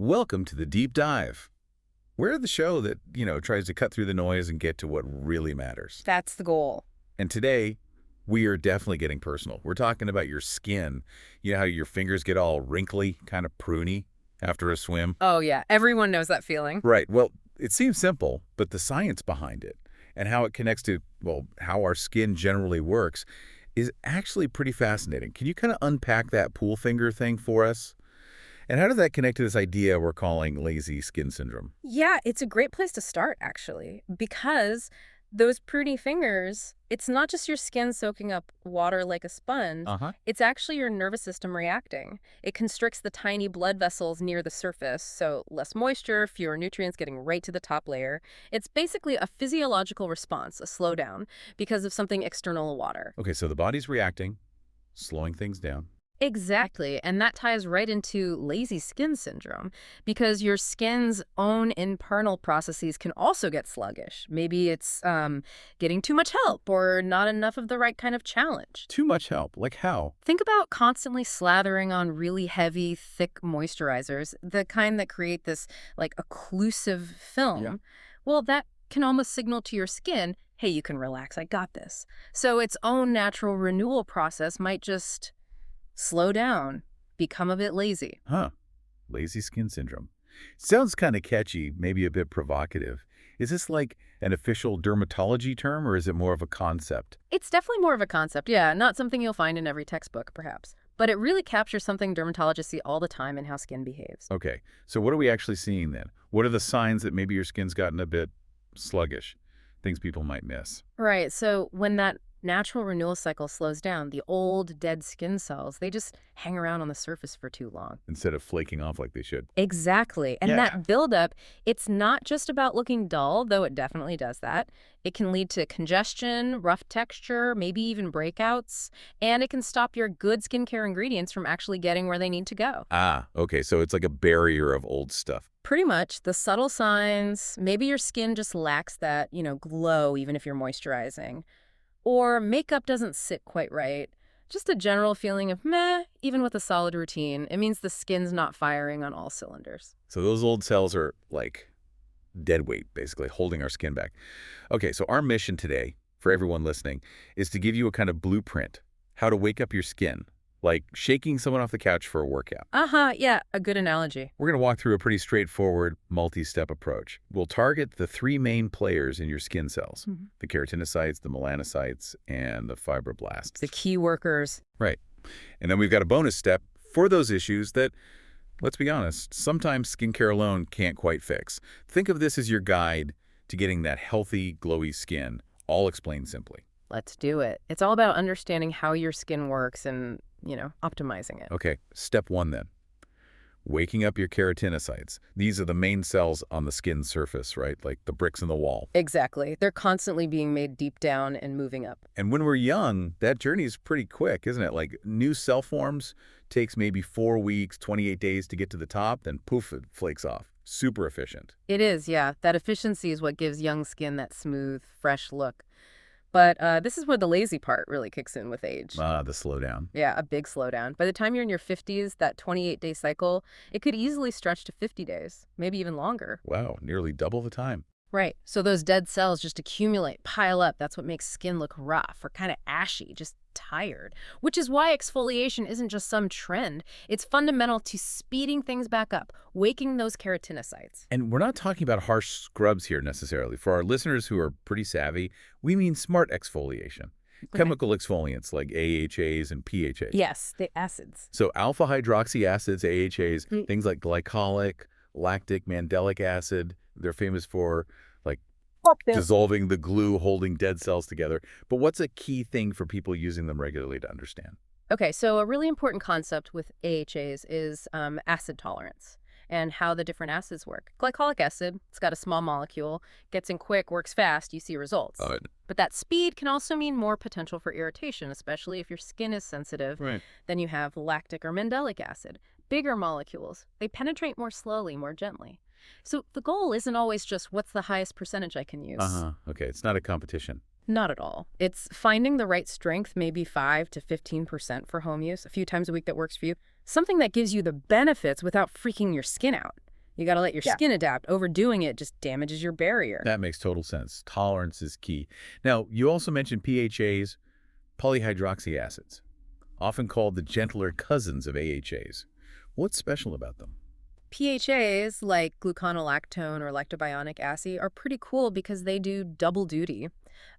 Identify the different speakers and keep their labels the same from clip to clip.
Speaker 1: Welcome to the Deep Dive. We're the show that, tries to cut through the noise and get to what really matters.
Speaker 2: That's the goal.
Speaker 1: And today, we are definitely getting personal. We're talking about your skin. You know how your fingers get all wrinkly, kind of pruny after a swim?
Speaker 2: Oh, yeah. Everyone knows that feeling.
Speaker 1: Right. Well, it seems simple, but the science behind it and how it connects to, how our skin generally works is actually pretty fascinating. Can you kind of unpack that pool finger thing for us? And how does that connect to this idea we're calling lazy skin syndrome?
Speaker 2: Yeah, it's a great place to start, actually, because those pruny fingers, it's not just your skin soaking up water like a sponge. It's actually your nervous system reacting. It constricts the tiny blood vessels near the surface, so less moisture, fewer nutrients getting right to the top layer. It's basically a physiological response, a slowdown, because of something external to water.
Speaker 1: Okay, so the body's reacting, slowing things down.
Speaker 2: Exactly, and that ties right into lazy skin syndrome because your skin's own internal processes can also get sluggish. Maybe it's getting too much help or not enough of the right kind of challenge.
Speaker 1: Too much help? Like how?
Speaker 2: Think about constantly slathering on really heavy, thick moisturizers, the kind that create this like occlusive film.
Speaker 1: Yeah.
Speaker 2: Well, that can almost signal to your skin, hey, you can relax, I got this. So its own natural renewal process might just slow down, become a bit lazy.
Speaker 1: Huh. Lazy skin syndrome. Sounds kind of catchy, maybe a bit provocative. Is this like an official dermatology term, or is it more of a concept?
Speaker 2: It's definitely more of a concept, yeah, not something you'll find in every textbook, perhaps. But it really captures something dermatologists see all the time in how skin behaves.
Speaker 1: Okay, so what are we actually seeing then? What are the signs that maybe your skin's gotten a bit sluggish? Things people might miss.
Speaker 2: Right, so when that natural renewal cycle slows down, the old, dead skin cells, they just hang around on the surface for too long.
Speaker 1: Instead of flaking off like they should.
Speaker 2: Exactly. And
Speaker 1: Yeah.
Speaker 2: that buildup, it's not just about looking dull, though it definitely does that. It can lead to congestion, rough texture, maybe even breakouts, and it can stop your good skincare ingredients from actually getting where they need to go.
Speaker 1: Ah, okay, so it's like a barrier of old stuff.
Speaker 2: Pretty much the subtle signs, maybe your skin just lacks that, glow even if you're moisturizing. Or makeup doesn't sit quite right. Just a general feeling of meh, even with a solid routine. It means the skin's not firing on all cylinders.
Speaker 1: So those old cells are like dead weight, basically, holding our skin back. Okay, so our mission today, for everyone listening, is to give you a kind of blueprint, how to wake up your skin, like shaking someone off the couch for a workout.
Speaker 2: Yeah, a good analogy.
Speaker 1: We're going to walk through a pretty straightforward, multi-step approach. We'll target the three main players in your skin cells, the keratinocytes, the melanocytes, and the fibroblasts.
Speaker 2: The key workers.
Speaker 1: Right. And then we've got a bonus step for those issues that, let's be honest, sometimes skincare alone can't quite fix. Think of this as your guide to getting that healthy, glowy skin, all explained simply.
Speaker 2: Let's do it. It's all about understanding how your skin works and, optimizing it.
Speaker 1: Okay, step one then. Waking up your keratinocytes. These are the main cells on the skin surface, right? Like the bricks in the wall.
Speaker 2: Exactly. They're constantly being made deep down and moving up.
Speaker 1: And when we're young, that journey is pretty quick, isn't it? Like new cell forms takes maybe 4 weeks, 28 days to get to the top, then poof, it flakes off. Super efficient.
Speaker 2: It is, yeah. That efficiency is what gives young skin that smooth, fresh look. But this is where the lazy part really kicks in with age.
Speaker 1: Ah, the slowdown.
Speaker 2: Yeah, a big slowdown. By the time you're in your 50s, that 28-day cycle, it could easily stretch to 50 days, maybe even longer.
Speaker 1: Wow, nearly double the time.
Speaker 2: Right. So those dead cells just accumulate, pile up. That's what makes skin look rough or kind of ashy, just tired. Which is why exfoliation isn't just some trend. It's fundamental to speeding things back up, waking those keratinocytes.
Speaker 1: And we're not talking about harsh scrubs here necessarily. For our listeners who are pretty savvy, we mean smart exfoliation.
Speaker 2: Okay.
Speaker 1: Chemical exfoliants like AHAs and PHAs.
Speaker 2: Yes, the acids.
Speaker 1: So alpha hydroxy acids, AHAs, things like glycolic, lactic, mandelic acid, they're famous for dissolving the glue holding dead cells together. But what's a key thing for people using them regularly to understand?
Speaker 2: Okay, so a really important concept with AHAs is acid tolerance and how the different acids work. Glycolic acid, it's got a small molecule, gets in quick, works fast, you see results. But that speed can also mean more potential for irritation, especially if your skin is sensitive.
Speaker 1: Right.
Speaker 2: Then you have lactic or mandelic acid. Bigger molecules, they penetrate more slowly, more gently. So the goal isn't always just what's the highest percentage I can use.
Speaker 1: Okay, it's not a competition.
Speaker 2: Not at all. It's finding the right strength, maybe 5 to 15% for home use, a few times a week that works for you. Something that gives you the benefits without freaking your skin out. You got to let your
Speaker 1: Yeah.
Speaker 2: skin adapt. Overdoing it just damages your barrier.
Speaker 1: That makes total sense. Tolerance is key. Now, you also mentioned PHAs, polyhydroxy acids, often called the gentler cousins of AHAs. What's special about them?
Speaker 2: PHAs, like gluconolactone or lactobionic acid, are pretty cool because they do double duty.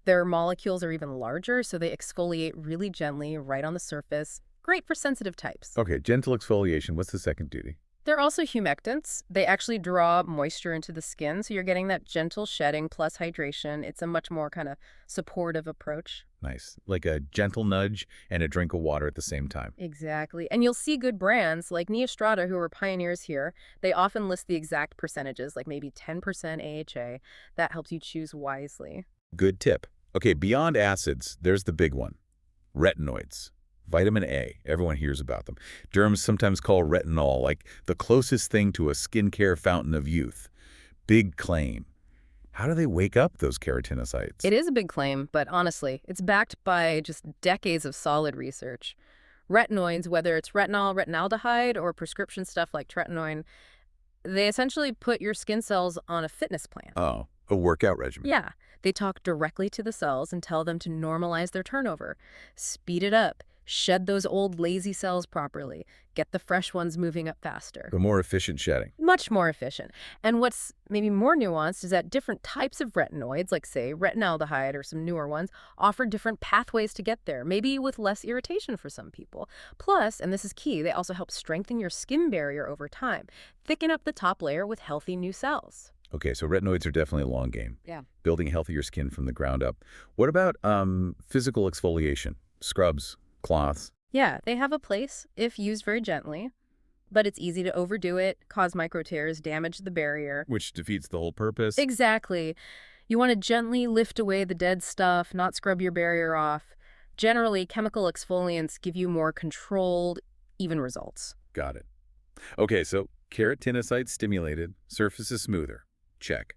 Speaker 2: Their molecules are even larger, so they exfoliate really gently right on the surface. Great for sensitive types.
Speaker 1: Okay, gentle exfoliation. What's the second duty?
Speaker 2: They're also humectants. They actually draw moisture into the skin, so you're getting that gentle shedding plus hydration. It's a much more kind of supportive approach.
Speaker 1: Nice. Like a gentle nudge and a drink of water at the same time.
Speaker 2: Exactly. And you'll see good brands like Neostrata, who are pioneers here. They often list the exact percentages, like maybe 10% AHA. That helps you choose wisely.
Speaker 1: Good tip. Okay, beyond acids, there's the big one. Retinoids. Vitamin A. Everyone hears about them. Derms sometimes call retinol like the closest thing to a skincare fountain of youth. Big claim. How do they wake up those keratinocytes?
Speaker 2: It is a big claim, but honestly, it's backed by just decades of solid research. Retinoids, whether it's retinol, retinaldehyde, or prescription stuff like tretinoin, they essentially put your skin cells on a fitness plan.
Speaker 1: Oh, a workout regimen.
Speaker 2: Yeah, they talk directly to the cells and tell them to normalize their turnover, speed it up, shed those old lazy cells properly, get the fresh ones moving up faster.
Speaker 1: The more efficient shedding.
Speaker 2: Much more efficient. And what's maybe more nuanced is that different types of retinoids, like say retinaldehyde or some newer ones, offer different pathways to get there, maybe with less irritation for some people. Plus, and this is key, they also help strengthen your skin barrier over time, thicken up the top layer with healthy new cells.
Speaker 1: Okay, so retinoids are definitely a long game.
Speaker 2: Yeah.
Speaker 1: Building healthier skin from the ground up. What about physical exfoliation? Scrubs, cloths?
Speaker 2: Yeah, they have a place if used very gently, but it's easy to overdo it, cause micro tears, damage the barrier.
Speaker 1: Which defeats the whole purpose.
Speaker 2: Exactly. You want to gently lift away the dead stuff, not scrub your barrier off. Generally, chemical exfoliants give you more controlled, even results.
Speaker 1: Got it. Okay, so keratinocyte stimulated, surface is smoother. Check.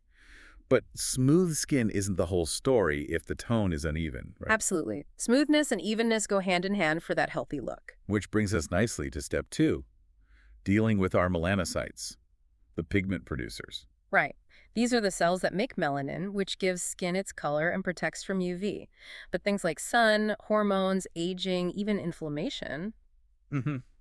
Speaker 1: But smooth skin isn't the whole story if the tone is uneven, right?
Speaker 2: Absolutely. Smoothness and evenness go hand in hand for that healthy look.
Speaker 1: Which brings us nicely to step 2, dealing with our melanocytes, the pigment producers.
Speaker 2: Right. These are the cells that make melanin, which gives skin its color and protects from UV. But things like sun, hormones, aging, even inflammation,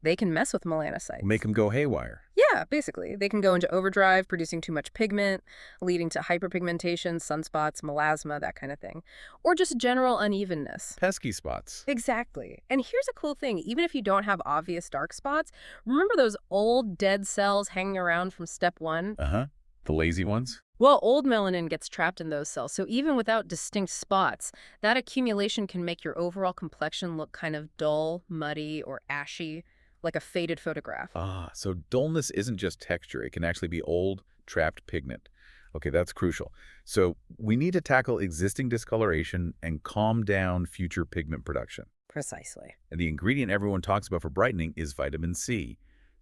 Speaker 2: they can mess with melanocytes.
Speaker 1: Make them go haywire.
Speaker 2: Yeah, basically. They can go into overdrive, producing too much pigment, leading to hyperpigmentation, sunspots, melasma, that kind of thing. Or just general unevenness.
Speaker 1: Pesky spots.
Speaker 2: Exactly. And here's a cool thing. Even if you don't have obvious dark spots, remember those old dead cells hanging around from step 1?
Speaker 1: The lazy ones?
Speaker 2: Well, old melanin gets trapped in those cells, so even without distinct spots, that accumulation can make your overall complexion look kind of dull, muddy, or ashy, like a faded photograph.
Speaker 1: So dullness isn't just texture. It can actually be old, trapped pigment. Okay, that's crucial. So we need to tackle existing discoloration and calm down future pigment production.
Speaker 2: Precisely.
Speaker 1: And the ingredient everyone talks about for brightening is vitamin C.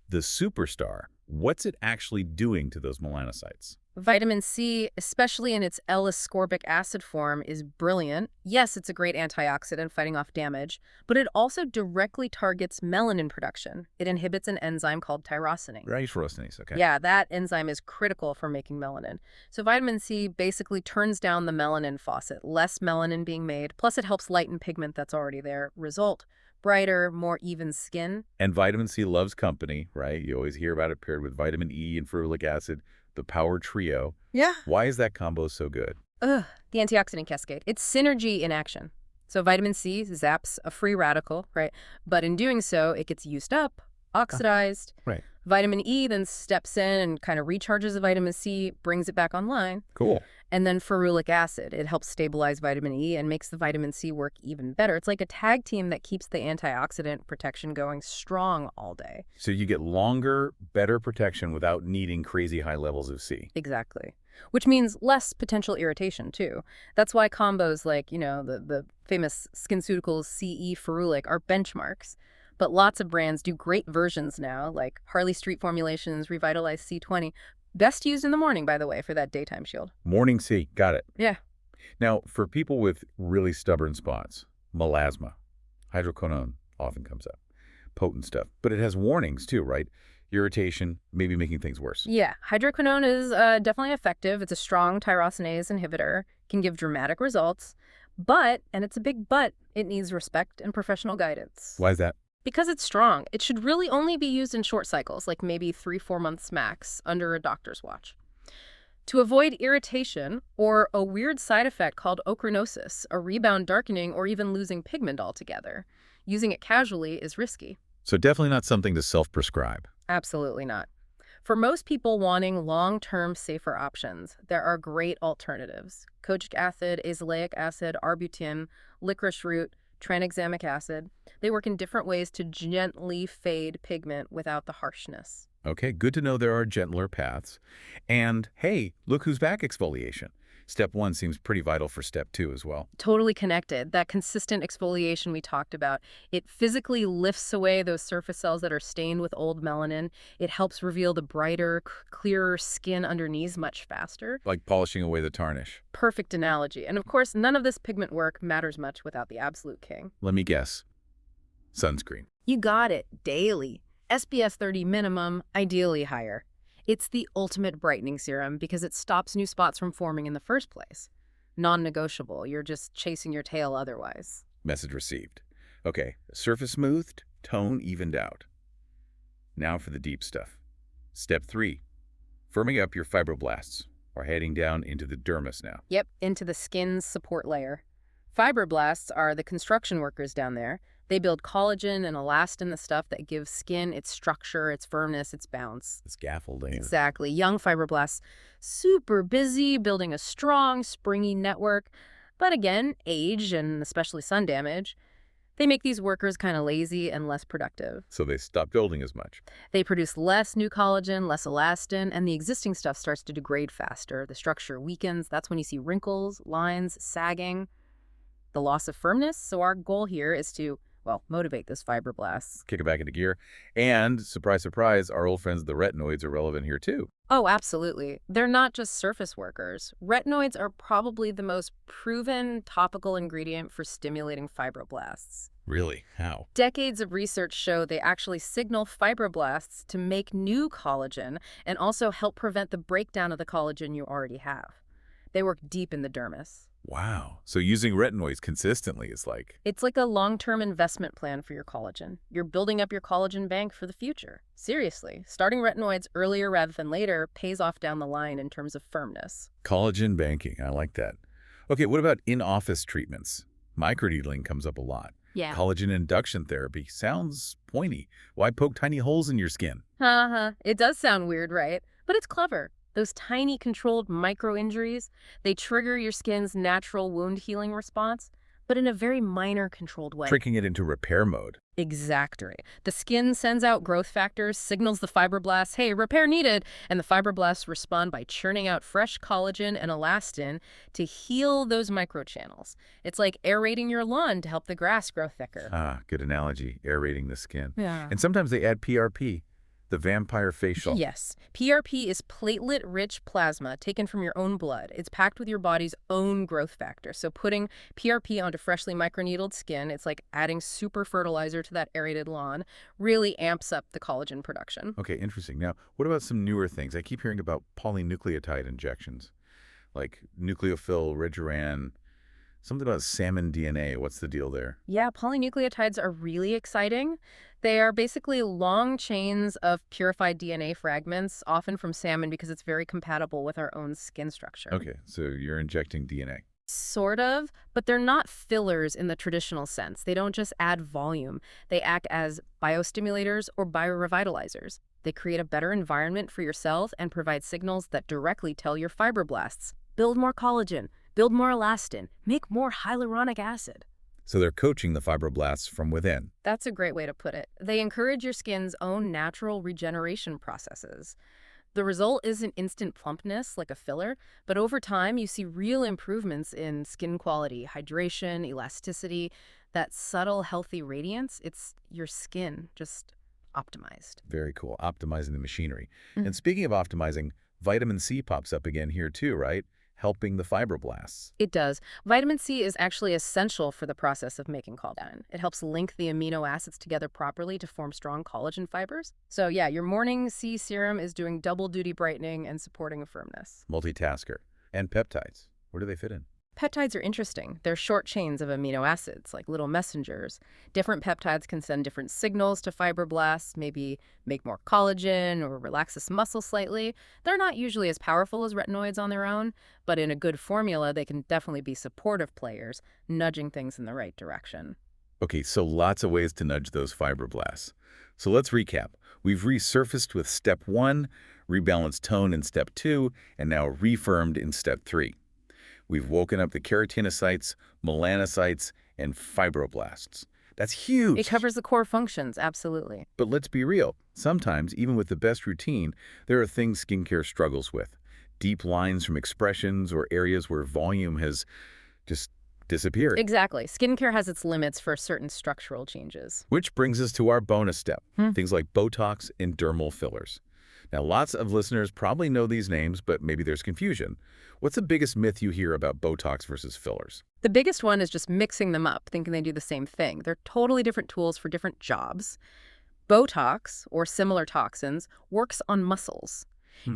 Speaker 1: The superstar. What's it actually doing to those melanocytes?
Speaker 2: Vitamin C, especially in its L-ascorbic acid form, is brilliant. Yes, it's a great antioxidant fighting off damage, but it also directly targets melanin production. It inhibits an enzyme called tyrosinase.
Speaker 1: Tyrosinase, okay.
Speaker 2: Yeah, that enzyme is critical for making melanin. So vitamin C basically turns down the melanin faucet, less melanin being made, plus it helps lighten pigment that's already there. Result, brighter, more even skin.
Speaker 1: And vitamin C loves company, right? You always hear about it paired with vitamin E and ferulic acid, the power trio.
Speaker 2: Yeah.
Speaker 1: Why is that combo so good?
Speaker 2: The antioxidant cascade. It's synergy in action. So vitamin C zaps a free radical, right? But in doing so, it gets used up, oxidized.
Speaker 1: Right.
Speaker 2: Vitamin E then steps in and kind of recharges the vitamin C, brings it back online.
Speaker 1: Cool.
Speaker 2: And then ferulic acid. It helps stabilize vitamin E and makes the vitamin C work even better. It's like a tag team that keeps the antioxidant protection going strong all day.
Speaker 1: So you get longer, better protection without needing crazy high levels of C.
Speaker 2: Exactly. Which means less potential irritation, too. That's why combos like, the famous SkinCeuticals CE ferulic are benchmarks. But lots of brands do great versions now, like Harley Street Formulations, Revitalized C20. Best used in the morning, by the way, for that daytime shield.
Speaker 1: Morning C, got it.
Speaker 2: Yeah.
Speaker 1: Now, for people with really stubborn spots, melasma, hydroquinone often comes up. Potent stuff. But it has warnings too, right? Irritation, maybe making things worse.
Speaker 2: Yeah, hydroquinone is definitely effective. It's a strong tyrosinase inhibitor, can give dramatic results, but, and it's a big but, it needs respect and professional guidance.
Speaker 1: Why is that?
Speaker 2: Because it's strong, it should really only be used in short cycles, like maybe 3-4 months max, under a doctor's watch. To avoid irritation or a weird side effect called ochronosis, a rebound darkening, or even losing pigment altogether, using it casually is risky.
Speaker 1: So definitely not something to self-prescribe.
Speaker 2: Absolutely not. For most people wanting long-term safer options, there are great alternatives. Kojic acid, azelaic acid, arbutin, licorice root, tranexamic acid. They work in different ways to gently fade pigment without the harshness.
Speaker 1: Okay, good to know there are gentler paths. And hey, look who's back exfoliation. Step 1 seems pretty vital for step 2 as well.
Speaker 2: Totally connected. That consistent exfoliation we talked about, it physically lifts away those surface cells that are stained with old melanin. It helps reveal the brighter, clearer skin underneath much faster.
Speaker 1: Like polishing away the tarnish.
Speaker 2: Perfect analogy. And of course, none of this pigment work matters much without the absolute king.
Speaker 1: Let me guess. Sunscreen.
Speaker 2: You got it. Daily. SPF 30 minimum, ideally higher. It's the ultimate brightening serum because it stops new spots from forming in the first place. Non-negotiable. You're just chasing your tail otherwise.
Speaker 1: Message received. Okay, surface smoothed, tone evened out. Now for the deep stuff. Step 3. Firming up your fibroblasts. We're heading down into the dermis now.
Speaker 2: Yep, into the skin's support layer. Fibroblasts are the construction workers down there. They build collagen and elastin, the stuff that gives skin its structure, its firmness, its bounce.
Speaker 1: The scaffolding.
Speaker 2: Exactly. Young fibroblasts, super busy, building a strong, springy network. But again, age and especially sun damage, they make these workers kind of lazy and less productive.
Speaker 1: So they stop building as much.
Speaker 2: They produce less new collagen, less elastin, and the existing stuff starts to degrade faster. The structure weakens. That's when you see wrinkles, lines, sagging, the loss of firmness. So our goal here is to, well, motivate those fibroblasts.
Speaker 1: Kick it back into gear. And, surprise, surprise, our old friends the retinoids are relevant here too.
Speaker 2: Oh, absolutely. They're not just surface workers. Retinoids are probably the most proven topical ingredient for stimulating fibroblasts.
Speaker 1: Really? How?
Speaker 2: Decades of research show they actually signal fibroblasts to make new collagen and also help prevent the breakdown of the collagen you already have. They work deep in the dermis.
Speaker 1: Wow. So using retinoids consistently is like...
Speaker 2: It's like a long-term investment plan for your collagen. You're building up your collagen bank for the future. Seriously, starting retinoids earlier rather than later pays off down the line in terms of firmness.
Speaker 1: Collagen banking. I like that. Okay, what about in-office treatments? Microneedling comes up a lot.
Speaker 2: Yeah.
Speaker 1: Collagen induction therapy sounds pointy. Why poke tiny holes in your skin?
Speaker 2: It does sound weird, right? But it's clever. Those tiny controlled micro-injuries, they trigger your skin's natural wound healing response, but in a very minor controlled way.
Speaker 1: Tricking it into repair mode.
Speaker 2: Exactly. The skin sends out growth factors, signals the fibroblasts, hey, repair needed, and the fibroblasts respond by churning out fresh collagen and elastin to heal those microchannels. It's like aerating your lawn to help the grass grow thicker.
Speaker 1: Ah, good analogy. Aerating the skin.
Speaker 2: Yeah.
Speaker 1: And sometimes they add PRP. The vampire facial.
Speaker 2: Yes. PRP is platelet-rich plasma taken from your own blood. It's packed with your body's own growth factor. So putting PRP onto freshly microneedled skin, it's like adding super fertilizer to that aerated lawn, really amps up the collagen production.
Speaker 1: Okay, interesting. Now, what about some newer things? I keep hearing about polynucleotide injections, like nucleophil, Regeran, something about salmon DNA. What's the deal there?
Speaker 2: Yeah, polynucleotides are really exciting. They are basically long chains of purified DNA fragments, often from salmon because it's very compatible with our own skin structure.
Speaker 1: Okay, so you're injecting DNA.
Speaker 2: Sort of, but they're not fillers in the traditional sense. They don't just add volume. They act as biostimulators or biorevitalizers. They create a better environment for your cells and provide signals that directly tell your fibroblasts, build more collagen, build more elastin, make more hyaluronic acid.
Speaker 1: So they're coaching the fibroblasts from within.
Speaker 2: That's a great way to put it. They encourage your skin's own natural regeneration processes. The result isn't instant plumpness like a filler, but over time you see real improvements in skin quality, hydration, elasticity, that subtle, healthy radiance. It's your skin just optimized.
Speaker 1: Very cool. Optimizing the machinery. And speaking of optimizing, vitamin C pops up again here too, right? helping the fibroblasts.
Speaker 2: It does. Vitamin C is actually essential for the process of making collagen. It helps link the amino acids together properly to form strong collagen fibers. So yeah, your morning C serum is doing double duty brightening and supporting a firmness.
Speaker 1: Multitasker. And peptides. Where do they fit in?
Speaker 2: Peptides are interesting. They're short chains of amino acids, like little messengers. Different peptides can send different signals to fibroblasts, maybe make more collagen or relax this muscle slightly. They're not usually as powerful as retinoids on their own, but in a good formula, they can definitely be supportive players, nudging things in the right direction.
Speaker 1: Okay, so lots of ways to nudge those fibroblasts. So let's recap. We've resurfaced with step 1, rebalanced tone in step 2, and now refirmed in step 3. We've woken up the keratinocytes, melanocytes, and fibroblasts. That's huge.
Speaker 2: It covers the core functions, absolutely.
Speaker 1: But let's be real. Sometimes, even with the best routine, there are things skincare struggles with. Deep lines from expressions or areas where volume has just disappeared.
Speaker 2: Exactly. Skincare has its limits for certain structural changes.
Speaker 1: Which brings us to our bonus step, things like Botox and dermal fillers. Now, lots of listeners probably know these names, but maybe there's confusion. What's the biggest myth you hear about Botox versus fillers?
Speaker 2: The biggest one is just mixing them up, thinking they do the same thing. They're totally different tools for different jobs. Botox, or similar toxins, works on muscles.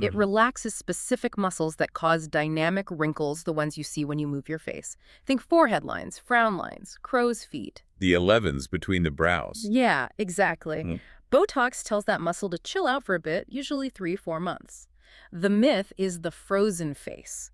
Speaker 2: It relaxes specific muscles that cause dynamic wrinkles, the ones you see when you move your face. Think forehead lines, frown lines, crow's feet.
Speaker 1: The 11s between the brows.
Speaker 2: Yeah, exactly. Botox tells that muscle to chill out for a bit, usually 3-4 months. The myth is the frozen face.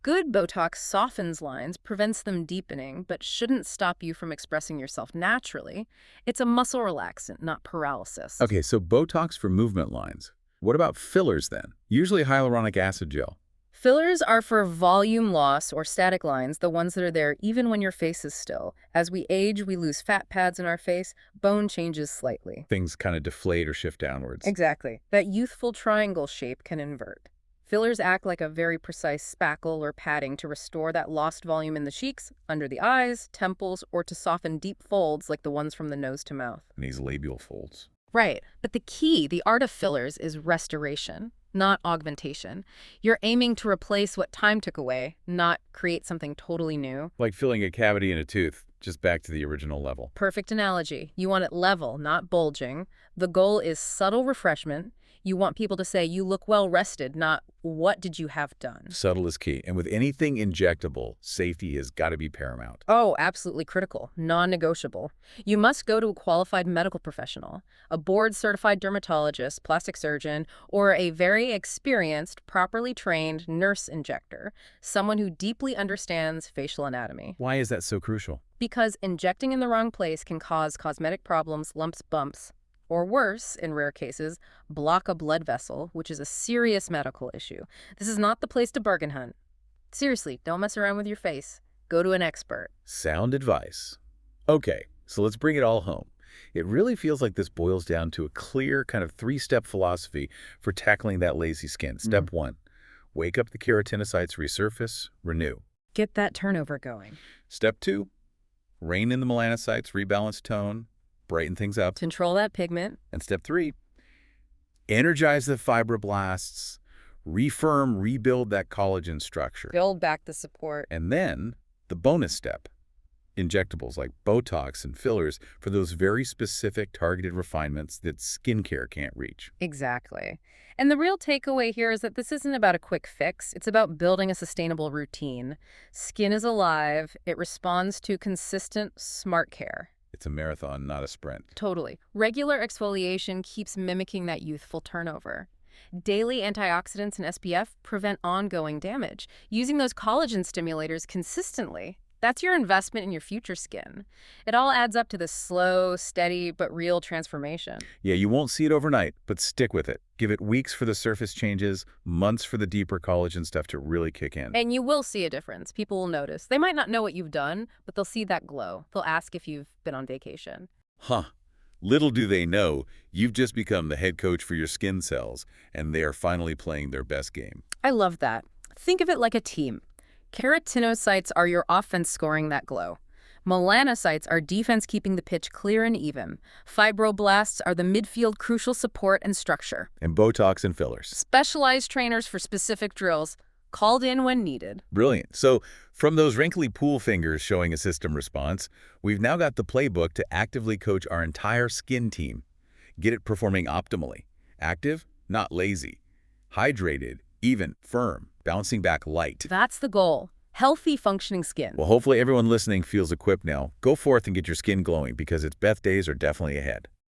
Speaker 2: Good Botox softens lines, prevents them deepening, but shouldn't stop you from expressing yourself naturally. It's a muscle relaxant, not paralysis.
Speaker 1: Okay, so Botox for movement lines. What about fillers then? Usually hyaluronic acid gel.
Speaker 2: Fillers are for volume loss or static lines, the ones that are there even when your face is still. As we age, we lose fat pads in our face, bone changes slightly.
Speaker 1: Things kind of deflate or shift downwards.
Speaker 2: Exactly. That youthful triangle shape can invert. Fillers act like a very precise spackle or padding to restore that lost volume in the cheeks, under the eyes, temples, or to soften deep folds like the ones from the nose to mouth.
Speaker 1: And these labial folds.
Speaker 2: Right. But the key, the art of fillers, is restoration, not augmentation. You're aiming to replace what time took away, not create something totally new.
Speaker 1: Like filling a cavity in a tooth, just back to the original level.
Speaker 2: Perfect analogy. You want it level, not bulging. The goal is subtle refreshment. You want people to say, you look well rested, not what did you have done?
Speaker 1: Subtle is key. And with anything injectable, safety has got to be paramount.
Speaker 2: Oh, absolutely critical, non-negotiable. You must go to a qualified medical professional, a board-certified dermatologist, plastic surgeon, or a very experienced, properly trained nurse injector, someone who deeply understands facial anatomy.
Speaker 1: Why is that so crucial?
Speaker 2: Because injecting in the wrong place can cause cosmetic problems, lumps, bumps, or worse, in rare cases, block a blood vessel, which is a serious medical issue. This is not the place to bargain hunt. Seriously, don't mess around with your face. Go to an expert.
Speaker 1: Sound advice. Okay, so let's bring it all home. It really feels like this boils down to a clear kind of 3-step philosophy for tackling that lazy skin. Step 1, wake up the keratinocytes, resurface, renew.
Speaker 2: Get that turnover going.
Speaker 1: Step 2, rein in the melanocytes, rebalance tone, brighten things up.
Speaker 2: Control that pigment.
Speaker 1: And step 3, energize the fibroblasts, refirm, rebuild that collagen structure.
Speaker 2: Build back the support.
Speaker 1: And then the bonus step, injectables like Botox and fillers for those very specific targeted refinements that skincare can't reach.
Speaker 2: Exactly. And the real takeaway here is that this isn't about a quick fix. It's about building a sustainable routine. Skin is alive. It responds to consistent, smart care.
Speaker 1: It's a marathon, not a sprint.
Speaker 2: Totally. Regular exfoliation keeps mimicking that youthful turnover. Daily antioxidants and SPF prevent ongoing damage. Using those collagen stimulators consistently, that's your investment in your future skin. It all adds up to this slow, steady, but real transformation.
Speaker 1: Yeah, you won't see it overnight, but stick with it. Give it weeks for the surface changes, months for the deeper collagen stuff to really kick in.
Speaker 2: And you will see a difference. People will notice. They might not know what you've done, but they'll see that glow. They'll ask if you've been on vacation.
Speaker 1: Huh. Little do they know, you've just become the head coach for your skin cells, and they are finally playing their best game.
Speaker 2: I love that. Think of it like a team. Keratinocytes are your offense scoring that glow. Melanocytes are defense keeping the pitch clear and even. Fibroblasts are the midfield crucial support and structure.
Speaker 1: And Botox and fillers.
Speaker 2: Specialized trainers for specific drills. called in when needed.
Speaker 1: Brilliant. So from those wrinkly pool fingers showing a system response, we've now got the playbook to actively coach our entire skin team. Get it performing optimally. Active, not lazy. Hydrated, even, firm, bouncing back light.
Speaker 2: That's the goal. Healthy, functioning skin.
Speaker 1: Well, hopefully everyone listening feels equipped now. Go forth and get your skin glowing because its best days are definitely ahead.